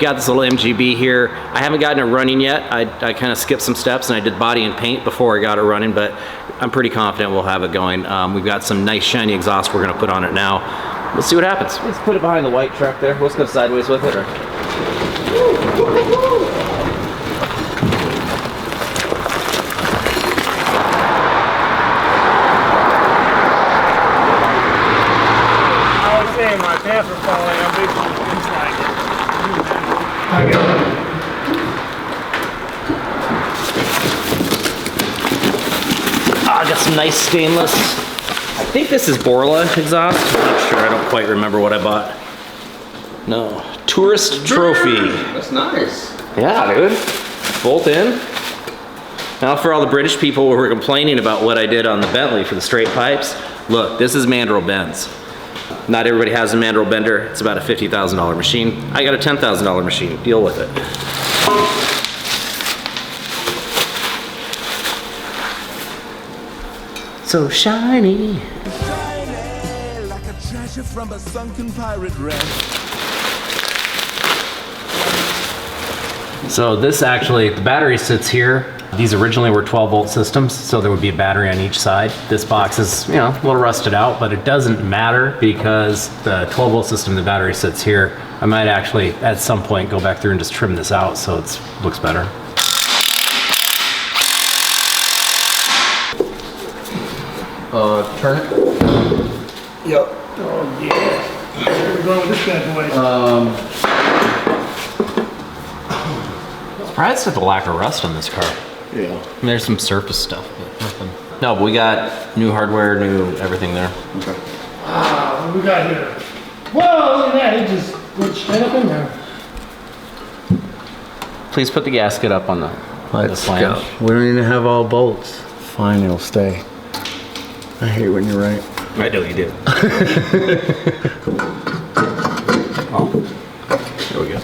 got this little MGB here. I haven't gotten it running yet. I kind of skipped some steps and I did body and paint before I got it running, but I'm pretty confident we'll have it going. We've got some nice shiny exhaust we're gonna put on it now. We'll see what happens. Let's put it behind the white truck there. Let's go sideways with it. My pants were falling. I'm big. I got some nice stainless. I think this is Borla exhaust. I'm not sure. I don't quite remember what I bought. No. Tourist Trophy. That's nice. Yeah, dude. Bolt in. Now for all the British people who were complaining about what I did on the Bentley for the straight pipes, look, this is mandrel bends. Not everybody has a mandrel bender. It's about a $50,000 machine. I got a $10,000 machine. Deal with it. So shiny. Shiny like a treasure from a sunken pirate wreck. So this actually, the battery sits here. These originally were 12-volt systems, so there would be a battery on each side. This box is, you know, a little rusted out, but it doesn't matter because the 12-volt system, the battery sits here. I might actually, at some point, go back through and just trim this out so it looks better. Turn it. Yep. Oh yeah. Where are we going with this bad boy? Surprised at the lack of rust on this car. Yeah. I mean, there's some surface stuff, but nothing. No, but we got new hardware, new everything there. Okay. Ah, what we got here? Whoa, look at that. It just went straight up in there. Please put the gasket up on the flange. We don't even have all bolts. Fine, it'll stay. I hate when you're right. I know you do. Oh, there we go.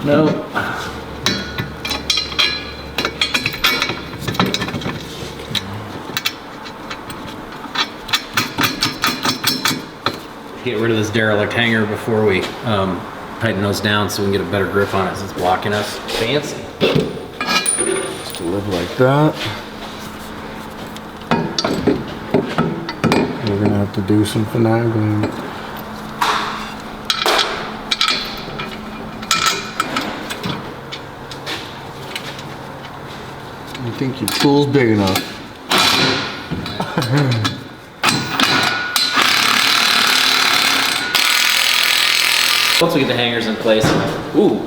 No. Get rid of this derelict hanger before we tighten those down so we can get a better grip on it since it's blocking us. Fancy. Just to live like that. We're gonna have to do some finagling. You think your tool's big enough? Once we get the hangers in place, ooh,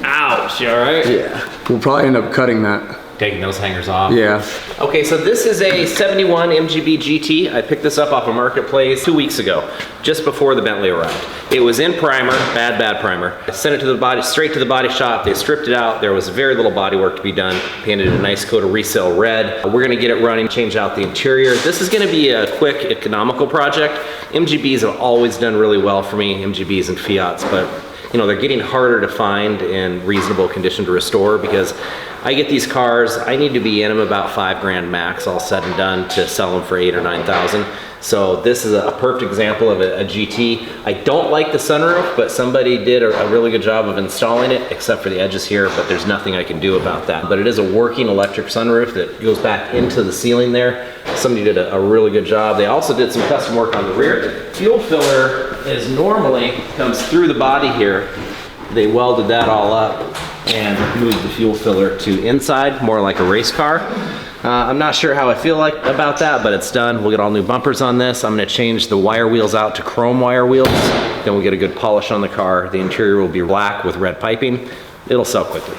ouch, you all right? Yeah. We'll probably end up cutting that. Taking those hangers off. Yeah. Okay, so this is a 71 MGB-GT. I picked this up off a marketplace 2 weeks ago, just before the Bentley arrived. It was in primer, bad primer. I sent it to the body, straight to the body shop. They stripped it out. There was very little body work to be done. Painted a nice coat of resale red. We're gonna get it running, change out the interior. This is gonna be a quick, economical project. MGBs have always done really well for me, MGBs and Fiats, but you know, they're getting harder to find in reasonable condition to restore because I get these cars, I need to be in them about $5 grand max, all said and done, to sell them for 8 or 9,000. So this is a perfect example of a GT. I don't like the sunroof, but somebody did a really good job of installing it, except for the edges here, but there's nothing I can do about that. But it is a working electric sunroof that goes back into the ceiling there. Somebody did a really good job. They also did some custom work on the rear. The fuel filler is normally comes through the body here. They welded that all up and moved the fuel filler to inside, more like a race car. I'm not sure how I feel like about that, but it's done. We'll get all new bumpers on this. I'm gonna change the wire wheels out to chrome wire wheels. Then we'll get a good polish on the car. The interior will be black with red piping. It'll sell quickly.